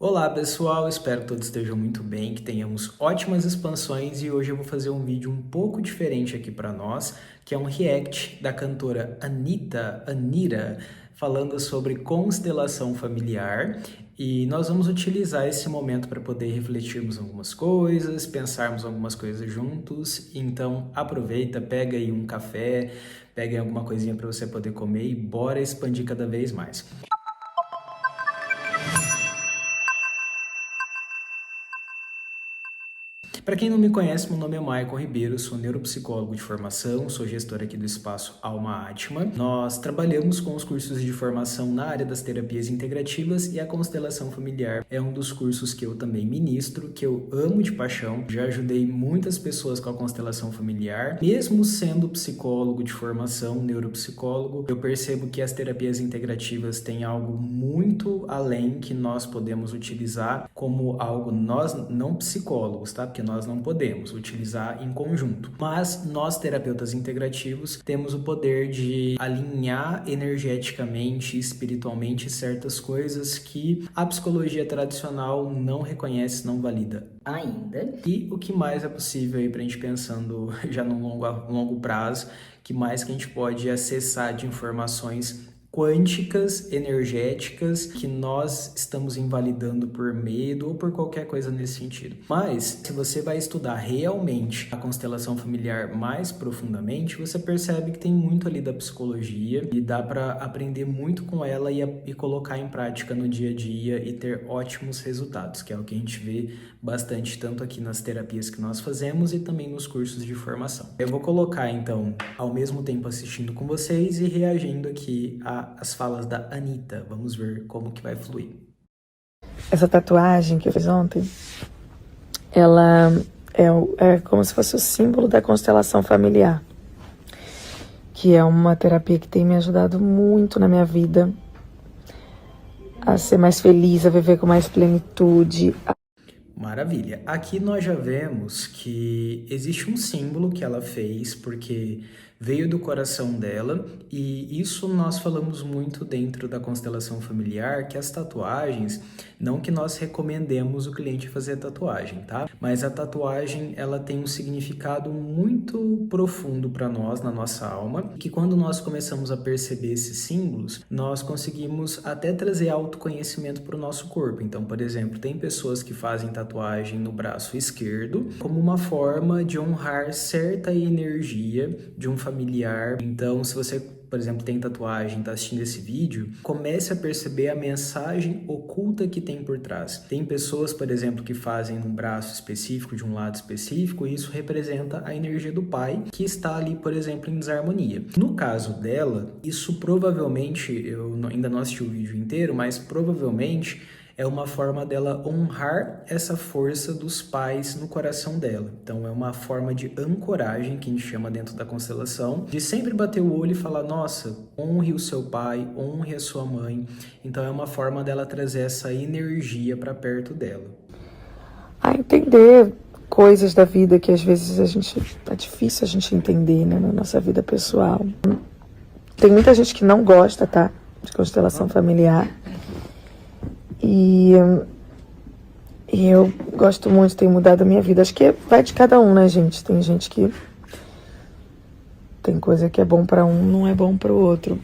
Olá pessoal, espero que todos estejam muito bem, que tenhamos ótimas expansões e hoje eu vou fazer um vídeo um pouco diferente aqui para nós, que é um react da cantora Anira, falando sobre constelação familiar e nós vamos utilizar esse momento para poder refletirmos algumas coisas, pensarmos algumas coisas juntos, então aproveita, pega aí um café, pega aí alguma coisinha para você poder comer e bora expandir cada vez mais. Para quem não me conhece, meu nome é Maicon Ribeiro, sou neuropsicólogo de formação, sou gestor aqui do Espaço Alma Atma. Nós trabalhamos com os cursos de formação na área das terapias integrativas e a constelação familiar é um dos cursos que eu também ministro, que eu amo de paixão. Já ajudei muitas pessoas com a constelação familiar, mesmo sendo psicólogo de formação, neuropsicólogo, eu percebo que as terapias integrativas têm algo muito além que nós podemos utilizar como algo nós não psicólogos, tá? Porque nós não podemos utilizar em conjunto. Mas nós, terapeutas integrativos, temos o poder de alinhar energeticamente, espiritualmente certas coisas que a psicologia tradicional não reconhece, não valida ainda. E o que mais é possível aí pra gente pensando já no longo prazo, que mais que a gente pode acessar de informações quânticas, energéticas, que nós estamos invalidando por medo ou por qualquer coisa nesse sentido. Mas, se você vai estudar realmente a constelação familiar mais profundamente, você percebe que tem muito ali da psicologia e dá para aprender muito com ela e colocar em prática no dia a dia e ter ótimos resultados, que é o que a gente vê bastante tanto aqui nas terapias que nós fazemos e também nos cursos de formação. Eu vou colocar, então, ao mesmo tempo assistindo com vocês e reagindo aqui as falas da Anitta. Vamos ver como que vai fluir. Essa tatuagem que eu fiz ontem, ela é como se fosse o símbolo da constelação familiar, que é uma terapia que tem me ajudado muito na minha vida, a ser mais feliz, a viver com mais plenitude. Maravilha. Aqui nós já vemos que existe um símbolo que ela fez, porque veio do coração dela, e isso nós falamos muito dentro da constelação familiar, que as tatuagens, não que nós recomendemos o cliente fazer tatuagem, tá? Mas a tatuagem, ela tem um significado muito profundo para nós, na nossa alma, que quando nós começamos a perceber esses símbolos, nós conseguimos até trazer autoconhecimento para o nosso corpo. Então, por exemplo, tem pessoas que fazem tatuagem no braço esquerdo como uma forma de honrar certa energia de um familiar. Então, se você, por exemplo, tem tatuagem, está assistindo esse vídeo, comece a perceber a mensagem oculta que tem por trás. Tem pessoas, por exemplo, que fazem num braço específico, de um lado específico, e isso representa a energia do pai, que está ali, por exemplo, em desarmonia. No caso dela, isso provavelmente, eu ainda não assisti o vídeo inteiro, mas provavelmente é uma forma dela honrar essa força dos pais no coração dela. Então é uma forma de ancoragem, que a gente chama dentro da constelação, de sempre bater o olho e falar, nossa, honre o seu pai, honre a sua mãe. Então é uma forma dela trazer essa energia para perto dela. A entender coisas da vida que às vezes é difícil a gente entender, né, na nossa vida pessoal. Tem muita gente que não gosta, tá, de constelação familiar. E eu gosto muito, tem mudado a minha vida. Acho que vai de cada um, né, gente? Tem gente que tem coisa que é bom para um, não é bom para o outro.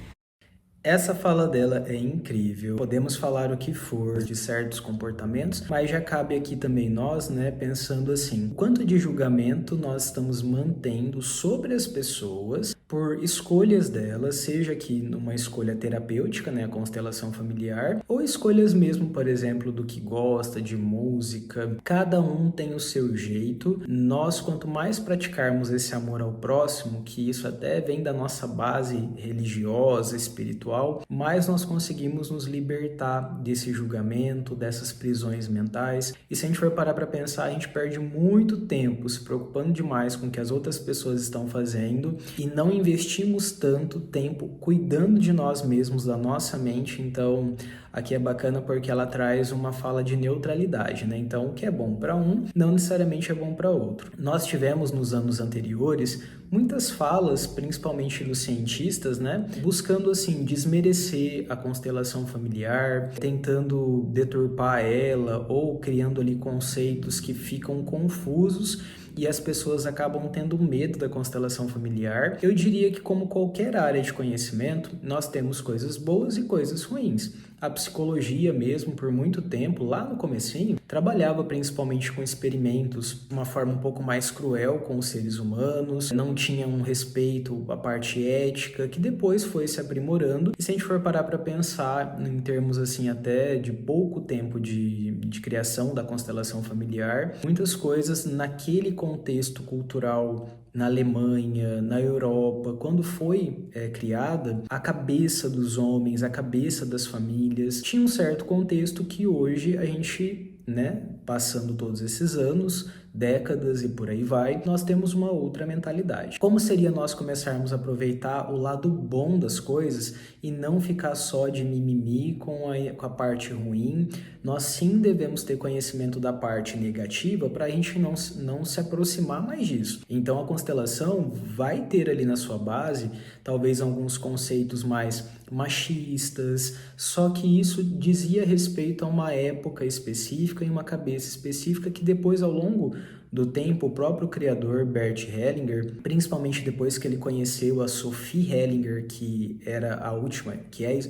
Essa fala dela é incrível, podemos falar o que for de certos comportamentos, mas já cabe aqui também nós, né, pensando assim, quanto de julgamento nós estamos mantendo sobre as pessoas por escolhas delas, seja aqui numa escolha terapêutica, né, a constelação familiar, ou escolhas mesmo, por exemplo, do que gosta, de música. Cada um tem o seu jeito. Nós, quanto mais praticarmos esse amor ao próximo, que isso até vem da nossa base religiosa, espiritual, mais nós conseguimos nos libertar desse julgamento, dessas prisões mentais. E se a gente for parar para pensar, a gente perde muito tempo se preocupando demais com o que as outras pessoas estão fazendo e não investimos tanto tempo cuidando de nós mesmos, da nossa mente. Então, aqui é bacana porque ela traz uma fala de neutralidade, né? Então, o que é bom para um, não necessariamente é bom para outro. Nós tivemos nos anos anteriores muitas falas, principalmente dos cientistas, né, buscando assim desmerecer a constelação familiar, tentando deturpar ela ou criando ali conceitos que ficam confusos e as pessoas acabam tendo medo da constelação familiar. Eu diria que, como qualquer área de conhecimento, nós temos coisas boas e coisas ruins. A psicologia mesmo, por muito tempo, lá no comecinho, trabalhava principalmente com experimentos, uma forma um pouco mais cruel com os seres humanos, não tinha um respeito à parte ética, que depois foi se aprimorando. E se a gente for parar para pensar em termos assim até de pouco tempo de criação da constelação familiar, muitas coisas naquele contexto cultural na Alemanha, na Europa, quando foi criada, a cabeça dos homens, a cabeça das famílias, tinha um certo contexto que hoje a gente, né, passando todos esses anos, décadas e por aí vai, nós temos uma outra mentalidade. Como seria nós começarmos a aproveitar o lado bom das coisas e não ficar só de mimimi com a parte ruim? Nós sim devemos ter conhecimento da parte negativa para a gente não se aproximar mais disso. Então a constelação vai ter ali na sua base talvez alguns conceitos mais machistas, só que isso dizia respeito a uma época específica e uma cabeça específica que depois, ao longo do tempo, o próprio criador Bert Hellinger, principalmente depois que ele conheceu a Sophie Hellinger, que é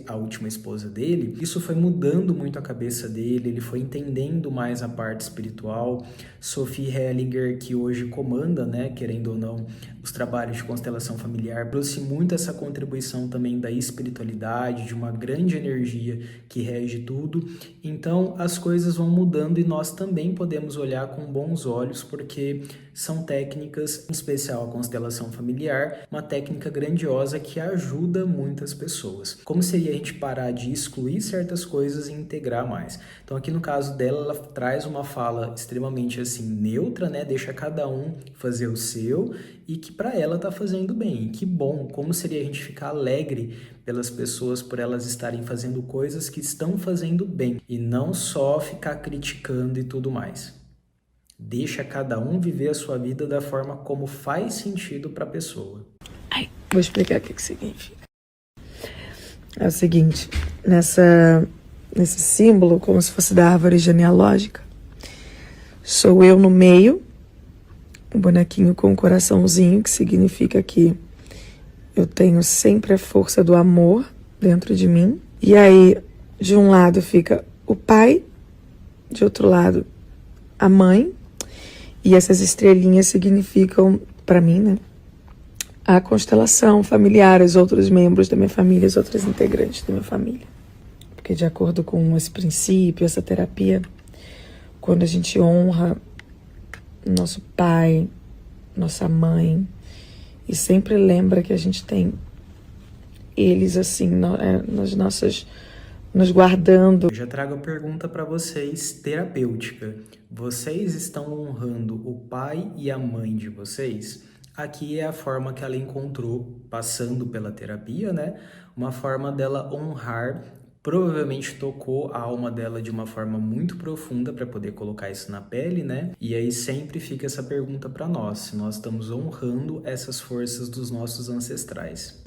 a última esposa dele, isso foi mudando muito a cabeça dele, ele foi entendendo mais a parte espiritual. Sophie Hellinger, que hoje comanda, né, querendo ou não, os trabalhos de constelação familiar, trouxe muito essa contribuição também da espiritualidade, de uma grande energia que rege tudo. Então as coisas vão mudando e nós também podemos olhar com bons olhos, porque são técnicas, em especial a constelação familiar, uma técnica grandiosa que ajuda muitas pessoas. Como seria a gente parar de excluir certas coisas e integrar mais? Então aqui no caso dela, ela traz uma fala extremamente assim neutra, né? Deixa cada um fazer o seu e que para ela tá fazendo bem. E que bom, como seria a gente ficar alegre pelas pessoas por elas estarem fazendo coisas que estão fazendo bem e não só ficar criticando e tudo mais. Deixa cada um viver a sua vida da forma como faz sentido para a pessoa. Vou explicar o que significa. É o seguinte, nesse símbolo, como se fosse da árvore genealógica, sou eu no meio, um bonequinho com um coraçãozinho, que significa que eu tenho sempre a força do amor dentro de mim. E aí, de um lado fica o pai, de outro lado a mãe, e essas estrelinhas significam, para mim, né, a constelação familiar, os outros membros da minha família, os outros integrantes da minha família. Porque de acordo com esse princípio, essa terapia, quando a gente honra nosso pai, nossa mãe, e sempre lembra que a gente tem eles assim, nos guardando. Eu já trago a pergunta para vocês, terapêutica. Vocês estão honrando o pai e a mãe de vocês? Aqui é a forma que ela encontrou, passando pela terapia, né? Uma forma dela honrar. Provavelmente tocou a alma dela de uma forma muito profunda para poder colocar isso na pele, né? E aí sempre fica essa pergunta para nós, se nós estamos honrando essas forças dos nossos ancestrais.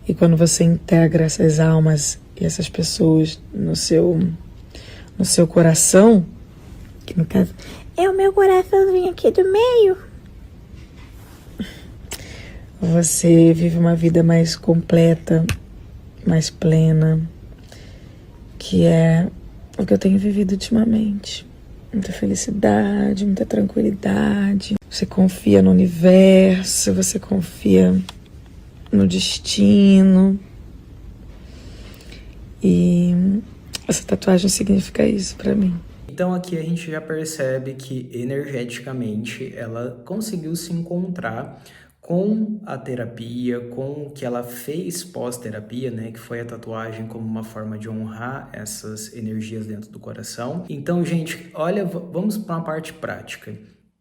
E quando você integra essas almas e essas pessoas no seu coração, que no caso é o meu coraçãozinho aqui do meio, você vive uma vida mais completa, mais plena, que é o que eu tenho vivido ultimamente. Muita felicidade, muita tranquilidade. Você confia no universo, você confia no destino. E essa tatuagem significa isso pra mim. Então aqui a gente já percebe que energeticamente ela conseguiu se encontrar com a terapia, com o que ela fez pós-terapia, né, que foi a tatuagem como uma forma de honrar essas energias dentro do coração. Então, gente, olha, vamos para uma parte prática.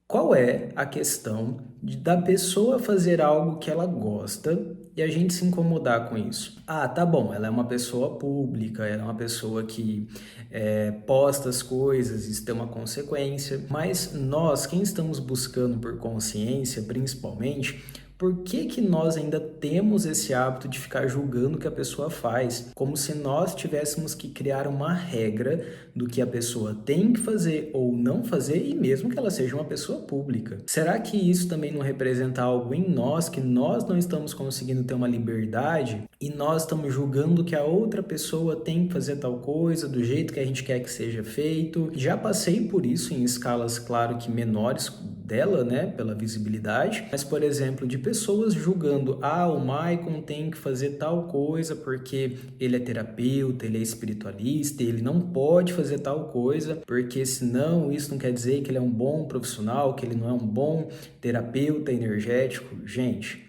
Qual é a questão da pessoa fazer algo que ela gosta e a gente se incomodar com isso? Ah, tá bom, ela é uma pessoa pública, ela é uma pessoa que posta as coisas, isso tem uma consequência, mas nós, quem estamos buscando por consciência, principalmente, por que que nós ainda temos esse hábito de ficar julgando o que a pessoa faz? Como se nós tivéssemos que criar uma regra do que a pessoa tem que fazer ou não fazer, e mesmo que ela seja uma pessoa pública. Será que isso também não representa algo em nós, que nós não estamos conseguindo ter uma liberdade e nós estamos julgando que a outra pessoa tem que fazer tal coisa do jeito que a gente quer que seja feito? Já passei por isso em escalas, claro que menores dela, né, pela visibilidade, mas, por exemplo, de pessoas julgando, o Maicon tem que fazer tal coisa porque ele é terapeuta, ele é espiritualista, ele não pode fazer tal coisa, porque senão isso não quer dizer que ele é um bom profissional, que ele não é um bom terapeuta energético. Gente,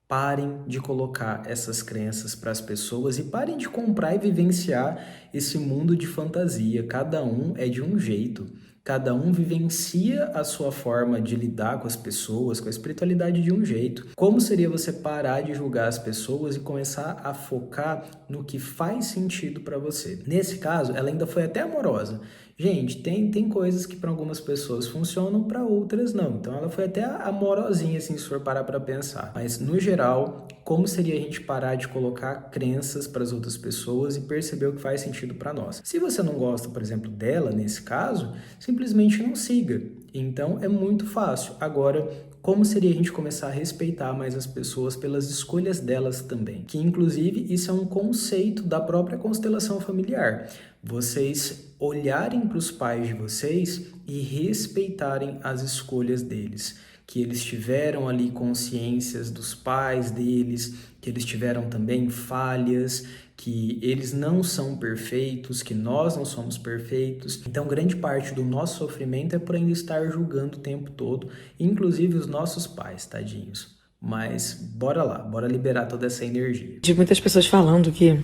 parem de colocar essas crenças para as pessoas e parem de comprar e vivenciar esse mundo de fantasia. Cada um é de um jeito. Cada um vivencia a sua forma de lidar com as pessoas, com a espiritualidade de um jeito. Como seria você parar de julgar as pessoas e começar a focar no que faz sentido para você? Nesse caso, ela ainda foi até amorosa. Gente, tem coisas que para algumas pessoas funcionam, para outras não. Então ela foi até amorosinha, assim, se for parar para pensar. Mas, no geral, como seria a gente parar de colocar crenças para as outras pessoas e perceber o que faz sentido para nós? Se você não gosta, por exemplo, dela, nesse caso, simplesmente não siga. Então é muito fácil. Agora, como seria a gente começar a respeitar mais as pessoas pelas escolhas delas também? Que, inclusive, isso é um conceito da própria constelação familiar. Vocês olharem para os pais de vocês e respeitarem as escolhas deles. Que eles tiveram ali consciências dos pais deles, que eles tiveram também falhas, que eles não são perfeitos, que nós não somos perfeitos. Então, grande parte do nosso sofrimento é por ainda estar julgando o tempo todo, inclusive os nossos pais, tadinhos. Mas bora lá, bora liberar toda essa energia. De muitas pessoas falando que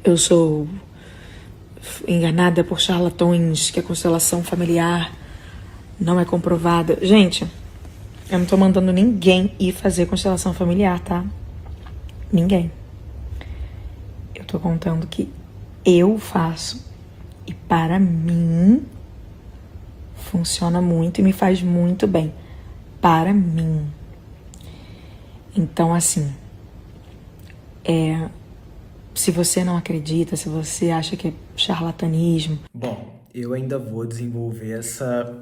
eu sou enganada por charlatões, que a constelação familiar não é comprovada. Gente, eu não tô mandando ninguém ir fazer constelação familiar, tá? Ninguém. Eu tô contando que eu faço e para mim funciona muito e me faz muito bem. Para mim. Então, assim, se você não acredita, se você acha que é charlatanismo... Bom, eu ainda vou desenvolver essa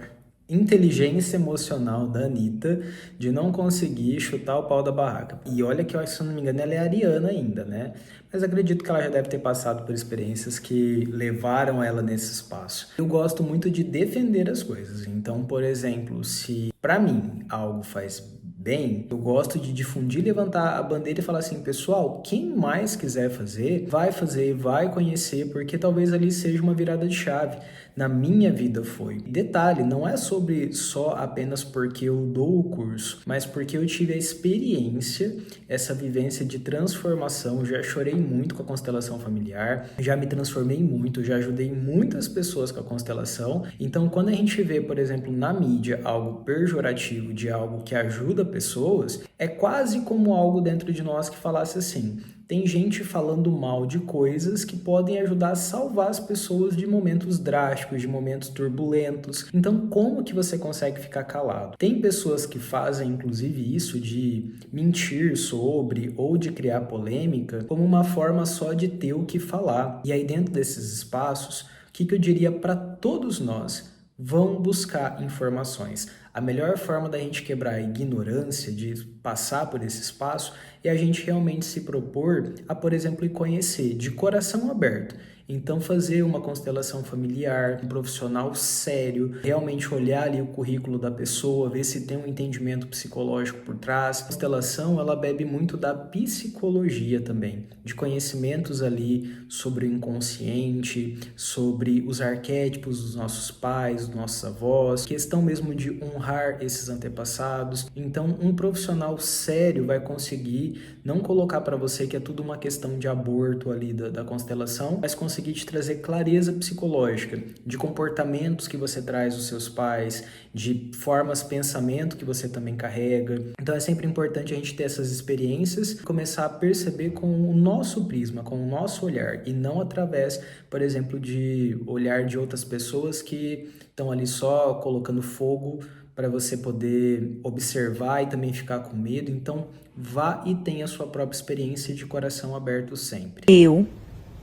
inteligência emocional da Anitta de não conseguir chutar o pau da barraca. E olha que, se eu não me engano, ela é ariana ainda, né? Mas acredito que ela já deve ter passado por experiências que levaram ela nesse espaço. Eu gosto muito de defender as coisas. Então, por exemplo, se para mim algo faz bem, eu gosto de difundir, levantar a bandeira e falar assim, pessoal, quem mais quiser fazer, vai conhecer, porque talvez ali seja uma virada de chave. Na minha vida foi. Detalhe, não é sobre só apenas porque eu dou o curso, mas porque eu tive a experiência, essa vivência de transformação. Já chorei muito com a constelação familiar, já me transformei muito, já ajudei muitas pessoas com a constelação. Então, quando a gente vê, por exemplo, na mídia, algo pejorativo de algo que ajuda pessoas, é quase como algo dentro de nós que falasse assim, tem gente falando mal de coisas que podem ajudar a salvar as pessoas de momentos drásticos, de momentos turbulentos. Então, como que você consegue ficar calado? Tem pessoas que fazem, inclusive, isso de mentir sobre ou de criar polêmica como uma forma só de ter o que falar. E aí, dentro desses espaços, o que eu diria para todos nós? Vão buscar informações. A melhor forma da gente quebrar a ignorância, de passar por esse espaço, é a gente realmente se propor a, por exemplo, ir conhecer de coração aberto. Então, fazer uma constelação familiar, um profissional sério, realmente olhar ali o currículo da pessoa, ver se tem um entendimento psicológico por trás. A constelação, ela bebe muito da psicologia também, de conhecimentos ali sobre o inconsciente, sobre os arquétipos dos nossos pais, dos nossos avós, questão mesmo de honrar honrar esses antepassados. Então, um profissional sério vai conseguir não colocar para você que é tudo uma questão de aborto ali da constelação, mas conseguir te trazer clareza psicológica de comportamentos que você traz dos seus pais, de formas, pensamento que você também carrega. Então, é sempre importante a gente ter essas experiências e começar a perceber com o nosso prisma, com o nosso olhar, e não através, por exemplo, de olhar de outras pessoas que estão ali só colocando fogo para você poder observar e também ficar com medo. Então, vá e tenha a sua própria experiência de coração aberto sempre. Eu,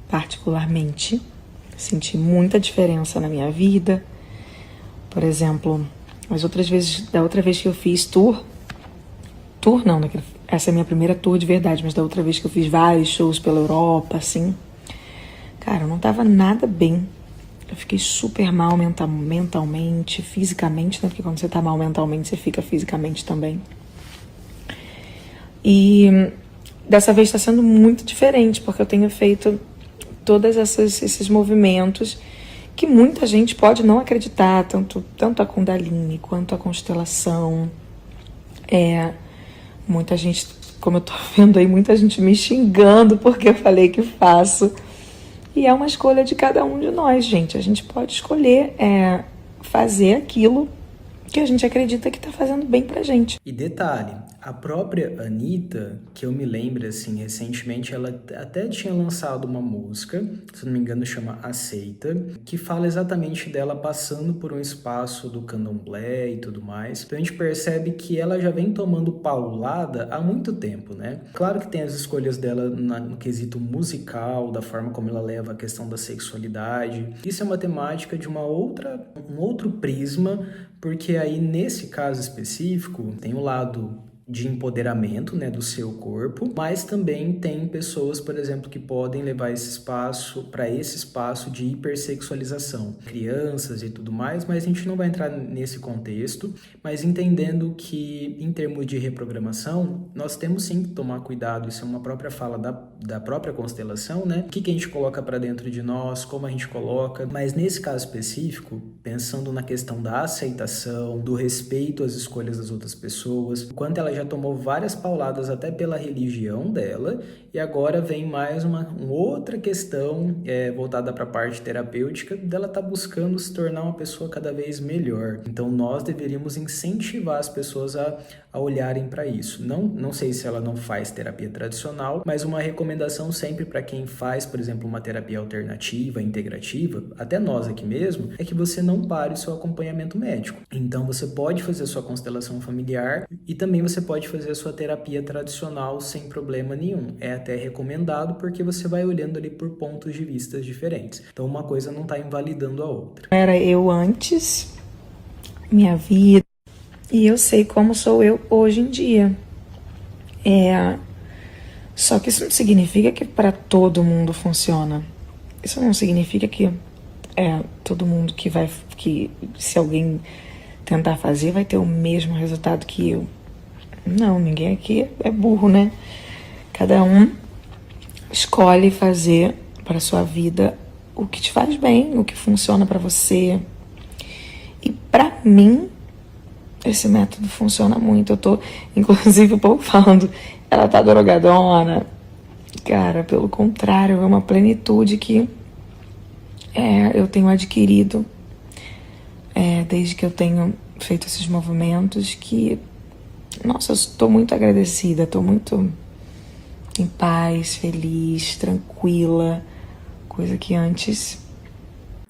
particularmente, senti muita diferença na minha vida. Por exemplo, da outra vez que eu fiz essa é a minha primeira tour de verdade, mas da outra vez que eu fiz vários shows pela Europa, assim, cara, eu não tava nada bem. Eu fiquei super mal mentalmente, fisicamente, né? Porque quando você tá mal mentalmente, você fica fisicamente também. E dessa vez tá sendo muito diferente, porque eu tenho feito todos esses movimentos que muita gente pode não acreditar, tanto a Kundalini quanto a constelação. Muita gente, como eu tô vendo aí, muita gente me xingando porque eu falei que faço. E é uma escolha de cada um de nós, gente. A gente pode escolher fazer aquilo que a gente acredita que tá fazendo bem pra gente. E detalhe, a própria Anitta, que eu me lembro, assim, recentemente, ela até tinha lançado uma música, se não me engano chama Aceita, que fala exatamente dela passando por um espaço do candomblé e tudo mais. Então a gente percebe que ela já vem tomando paulada há muito tempo, né? Claro que tem as escolhas dela no quesito musical, da forma como ela leva a questão da sexualidade. Isso é uma temática de um outro prisma, porque aí nesse caso específico tem o lado de empoderamento, né, do seu corpo, mas também tem pessoas, por exemplo, que podem levar esse espaço de hipersexualização, crianças e tudo mais, mas a gente não vai entrar nesse contexto, mas entendendo que em termos de reprogramação, nós temos sim que tomar cuidado, isso é uma própria fala da própria constelação, né? O que a gente coloca para dentro de nós, como a gente coloca, mas nesse caso específico, pensando na questão da aceitação, do respeito às escolhas das outras pessoas, o quanto ela já tomou várias pauladas até pela religião dela, e agora vem mais uma outra questão voltada para a parte terapêutica, dela tá buscando se tornar uma pessoa cada vez melhor. Então nós deveríamos incentivar as pessoas a olharem para isso. Não sei se ela não faz terapia tradicional, mas uma recomendação sempre para quem faz, por exemplo, uma terapia alternativa, integrativa, até nós aqui mesmo, é que você não pare o seu acompanhamento médico. Então você pode fazer a sua constelação familiar e também você pode fazer a sua terapia tradicional sem problema nenhum. É até recomendado porque você vai olhando ali por pontos de vista diferentes. Então uma coisa não está invalidando a outra. Era eu antes, minha vida, e eu sei como sou eu hoje em dia. Só que isso não significa que para todo mundo funciona. Isso não significa que todo mundo que se alguém tentar fazer vai ter o mesmo resultado que eu. Não, ninguém aqui é burro, né? Cada um escolhe fazer para sua vida o que te faz bem, o que funciona para você. E para mim, esse método funciona muito. Eu tô, inclusive, o povo falando, ela tá drogadona. Cara, pelo contrário, é uma plenitude que eu tenho adquirido desde que eu tenho feito esses movimentos, que, nossa, eu estou muito agradecida, estou muito em paz, feliz, tranquila, coisa que antes...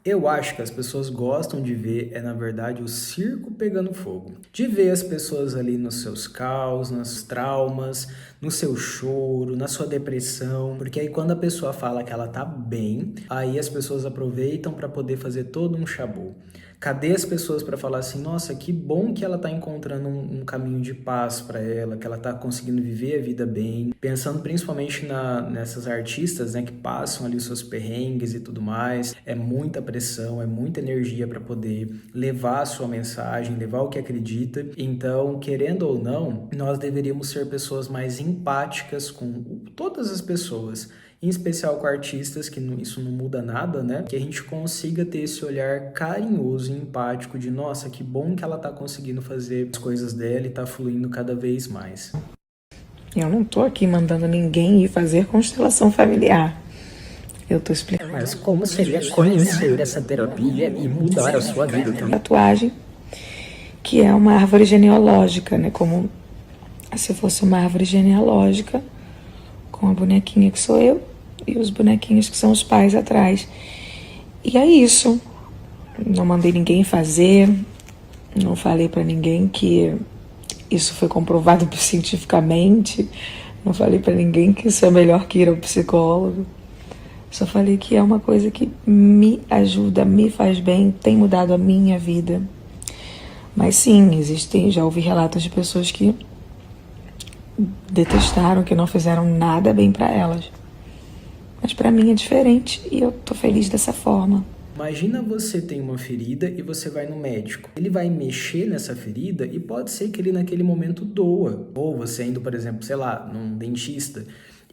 Eu acho que as pessoas gostam de ver, na verdade, o circo pegando fogo. De ver as pessoas ali nos seus caos, nos traumas, no seu choro, na sua depressão. Porque aí quando a pessoa fala que ela tá bem, aí as pessoas aproveitam para poder fazer todo um chabu. Cadê as pessoas para falar assim, nossa, que bom que ela tá encontrando um caminho de paz para ela, que ela tá conseguindo viver a vida bem. Pensando principalmente nessas artistas, né, que passam ali os seus perrengues e tudo mais. É muita pressão, é muita energia para poder levar a sua mensagem, levar o que acredita. Então, querendo ou não, nós deveríamos ser pessoas mais empáticas com todas as pessoas. em especial com artistas, que isso não muda nada, né? Que a gente consiga ter esse olhar carinhoso e empático de, nossa, que bom que ela tá conseguindo fazer as coisas dela e tá fluindo cada vez mais. Eu não tô aqui mandando ninguém ir fazer constelação familiar. Eu tô explicando. Mas como seria conhecer essa terapia e mudar a sua vida também? Tatuagem, que é uma árvore genealógica, né? Como se fosse uma árvore genealógica, com a bonequinha que sou eu e os bonequinhos que são os pais atrás. E é isso. Não mandei ninguém fazer, não falei pra ninguém que isso foi comprovado cientificamente, não falei pra ninguém que isso é melhor que ir ao psicólogo. Só falei que é uma coisa que me ajuda, me faz bem, tem mudado a minha vida. Mas sim, já ouvi relatos de pessoas que detestaram, que não fizeram nada bem pra elas. Mas pra mim é diferente e eu tô feliz dessa forma. Imagina você tem uma ferida e você vai no médico. Ele vai mexer nessa ferida e pode ser que ele naquele momento doa. Ou você indo, por exemplo, sei lá, num dentista.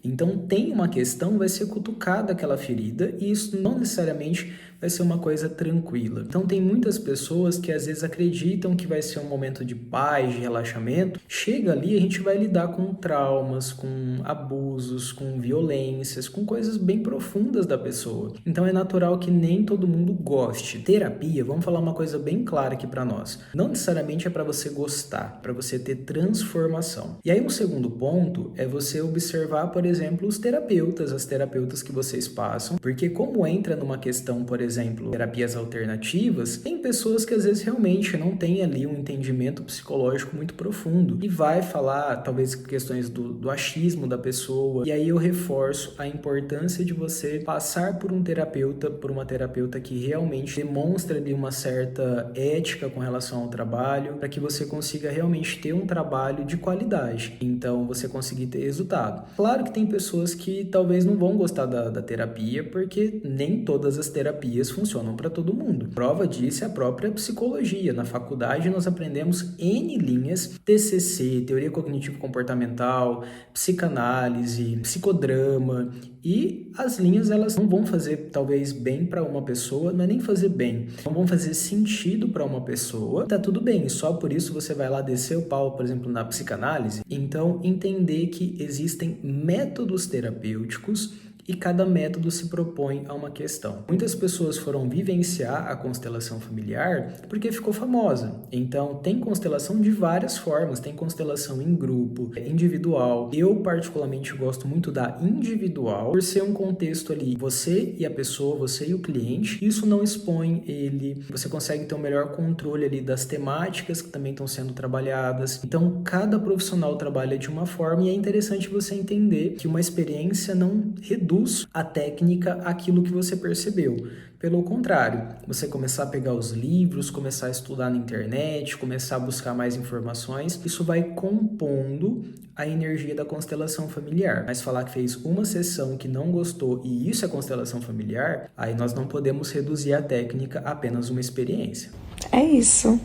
Então tem uma questão, vai ser cutucada aquela ferida e isso não necessariamente vai ser uma coisa tranquila. Então tem muitas pessoas que às vezes acreditam que vai ser um momento de paz, de relaxamento. Chega ali, a gente vai lidar com traumas, com abusos, com violências, com coisas bem profundas da pessoa. Então é natural que nem todo mundo goste. Terapia, vamos falar uma coisa bem clara aqui para nós. Não necessariamente é para você gostar, para você ter transformação. E aí um segundo ponto é você observar, por exemplo, os terapeutas, as terapeutas que vocês passam, porque como entra numa questão, por exemplo, terapias alternativas, tem pessoas que às vezes realmente não têm ali um entendimento psicológico muito profundo e vai falar, talvez, questões do achismo da pessoa, e aí eu reforço a importância de você passar por um terapeuta, por uma terapeuta que realmente demonstra ali uma certa ética com relação ao trabalho, para que você consiga realmente ter um trabalho de qualidade, então você conseguir ter resultado. Claro que tem pessoas que talvez não vão gostar da terapia, porque nem todas as terapias funcionam para todo mundo. Prova disso é a própria psicologia. Na faculdade nós aprendemos N linhas, TCC, teoria cognitivo-comportamental, psicanálise, psicodrama, e as linhas elas não vão fazer talvez bem para uma pessoa, não é nem fazer bem, não vão fazer sentido para uma pessoa, tá tudo bem, só por isso você vai lá descer o pau, por exemplo, na psicanálise. Então entender que existem métodos terapêuticos e cada método se propõe a uma questão. Muitas pessoas foram vivenciar a constelação familiar porque ficou famosa. Então, tem constelação de várias formas. Tem constelação em grupo, individual. Eu, particularmente, gosto muito da individual, por ser um contexto ali, você e a pessoa, você e o cliente. Isso não expõe ele. Você consegue ter um melhor controle ali das temáticas que também estão sendo trabalhadas. Então, cada profissional trabalha de uma forma e é interessante você entender que uma experiência não reduz a técnica àquilo que você percebeu. Pelo contrário, você começar a pegar os livros, começar a estudar na internet, começar a buscar mais informações, isso vai compondo a energia da constelação familiar. Mas falar que fez uma sessão que não gostou e isso é constelação familiar, aí nós não podemos reduzir a técnica a apenas uma experiência. É isso.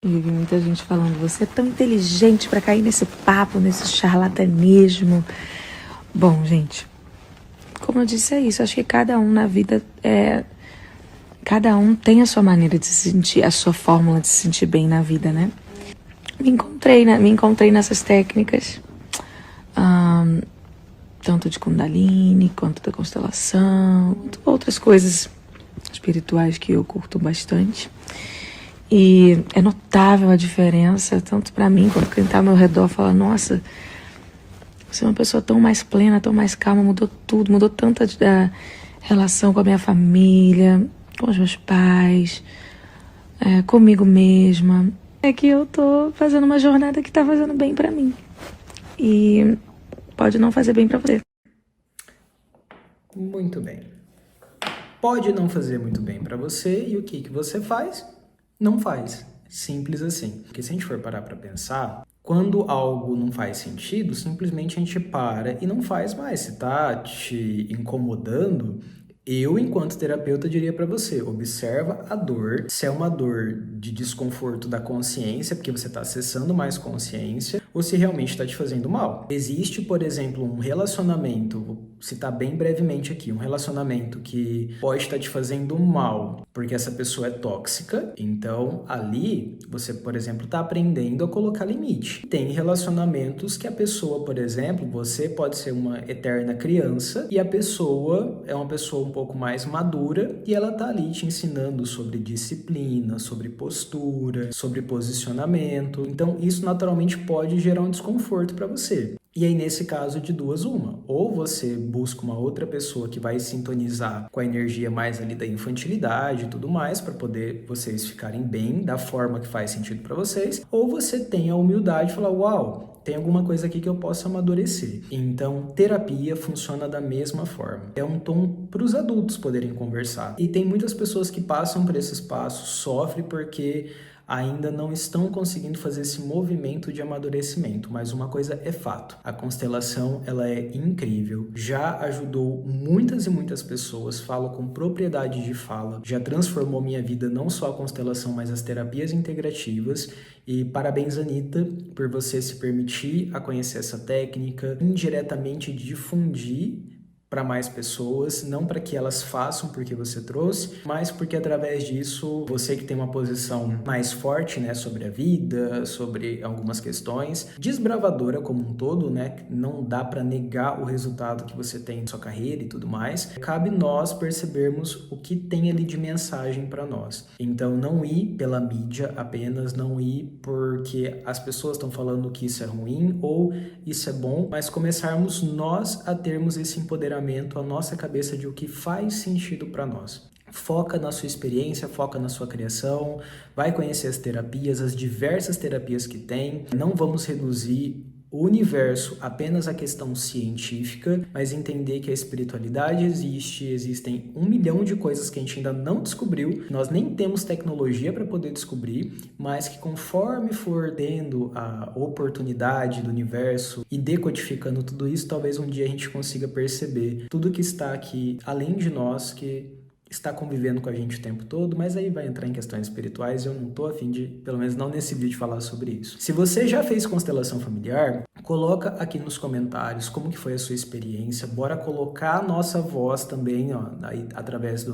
Eu vi muita gente falando, você é tão inteligente para cair nesse papo, nesse charlatanismo. Bom, gente, como eu disse, é isso. Acho que cada um na vida cada um tem a sua maneira de se sentir, a sua fórmula de se sentir bem na vida, né? Me encontrei nessas técnicas, tanto de Kundalini, quanto da constelação, quanto outras coisas espirituais que eu curto bastante. E é notável a diferença, tanto para mim, quanto quem tá ao meu redor fala, nossa, você é uma pessoa tão mais plena, tão mais calma, mudou tudo, mudou tanto a relação com a minha família, com os meus pais, comigo mesma. É que eu tô fazendo uma jornada que tá fazendo bem pra mim. E pode não fazer bem pra você. Muito bem. Pode não fazer muito bem pra você, e o que você faz? Não faz. Simples assim. Porque se a gente for parar pra pensar, quando algo não faz sentido, simplesmente a gente para e não faz mais. Se tá te incomodando, eu, enquanto terapeuta, diria para você, observa a dor. Se é uma dor de desconforto da consciência, porque você está acessando mais consciência, ou se realmente está te fazendo mal. Existe, por exemplo, um relacionamento, vou citar bem brevemente aqui, um relacionamento que pode estar te fazendo mal porque essa pessoa é tóxica, então ali você, por exemplo, está aprendendo a colocar limite. Tem relacionamentos que a pessoa, por exemplo, você pode ser uma eterna criança e a pessoa é uma pessoa um pouco mais madura e ela está ali te ensinando sobre disciplina, sobre postura, sobre posicionamento. Então isso naturalmente pode gerar um desconforto para você. E aí, nesse caso, de duas, uma. Ou você busca uma outra pessoa que vai sintonizar com a energia mais ali da infantilidade e tudo mais, para poder vocês ficarem bem, da forma que faz sentido para vocês. Ou você tem a humildade de falar, uau, tem alguma coisa aqui que eu possa amadurecer. Então, terapia funciona da mesma forma. É um tom para os adultos poderem conversar. E tem muitas pessoas que passam por esse espaço, sofrem porque ainda não estão conseguindo fazer esse movimento de amadurecimento, mas uma coisa é fato, a constelação ela é incrível, já ajudou muitas e muitas pessoas, falo com propriedade de fala, já transformou minha vida, não só a constelação, mas as terapias integrativas, e parabéns, Anitta, por você se permitir a conhecer essa técnica, indiretamente difundir para mais pessoas, não para que elas façam porque você trouxe, mas porque através disso, você que tem uma posição mais forte, né, sobre a vida, sobre algumas questões, desbravadora como um todo, né, não dá para negar o resultado que você tem em sua carreira e tudo mais, cabe nós percebermos o que tem ali de mensagem para nós. Então, não ir pela mídia apenas, não ir porque as pessoas estão falando que isso é ruim ou isso é bom, mas começarmos nós a termos esse empoderamento a nossa cabeça de o que faz sentido para nós. Foca na sua experiência, foca na sua criação, vai conhecer as terapias, as diversas terapias que tem. Não vamos reduzir o universo apenas a questão científica, mas entender que a espiritualidade existe, existem 1 milhão de coisas que a gente ainda não descobriu, nós nem temos tecnologia para poder descobrir, mas que conforme for tendo a oportunidade do universo e decodificando tudo isso, talvez um dia a gente consiga perceber tudo que está aqui além de nós, que está convivendo com a gente o tempo todo, mas aí vai entrar em questões espirituais e eu não tô a fim de, pelo menos não nesse vídeo, falar sobre isso. Se você já fez constelação familiar, coloca aqui nos comentários como que foi a sua experiência, bora colocar a nossa voz também, ó, aí, através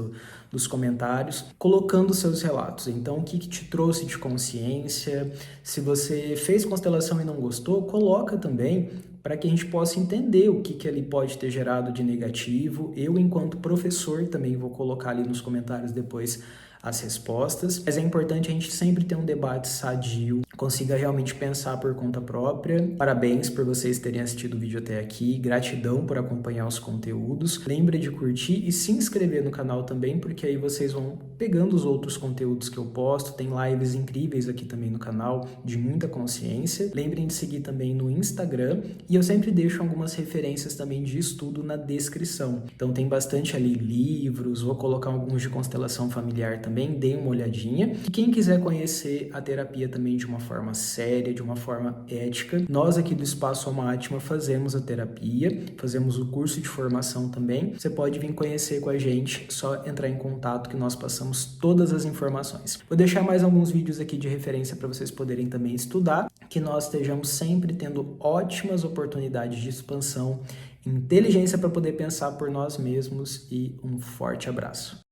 dos comentários, colocando seus relatos. Então, o que te trouxe de consciência? Se você fez constelação e não gostou, coloca também, para que a gente possa entender o que ali pode ter gerado de negativo. Eu, enquanto professor, também vou colocar ali nos comentários depois as respostas, mas é importante a gente sempre ter um debate sadio, consiga realmente pensar por conta própria. Parabéns por vocês terem assistido o vídeo até aqui, gratidão por acompanhar os conteúdos, lembre de curtir e se inscrever no canal também, porque aí vocês vão pegando os outros conteúdos que eu posto, tem lives incríveis aqui também no canal, de muita consciência. Lembrem de seguir também no Instagram, e eu sempre deixo algumas referências também de estudo na descrição, então tem bastante ali livros, vou colocar alguns de constelação familiar também, deem uma olhadinha. E quem quiser conhecer a terapia também de uma forma séria, de uma forma ética, nós aqui do Espaço Alma Atma fazemos a terapia, fazemos o curso de formação também. Você pode vir conhecer com a gente, só entrar em contato que nós passamos todas as informações. Vou deixar mais alguns vídeos aqui de referência para vocês poderem também estudar, que nós estejamos sempre tendo ótimas oportunidades de expansão, inteligência para poder pensar por nós mesmos e um forte abraço.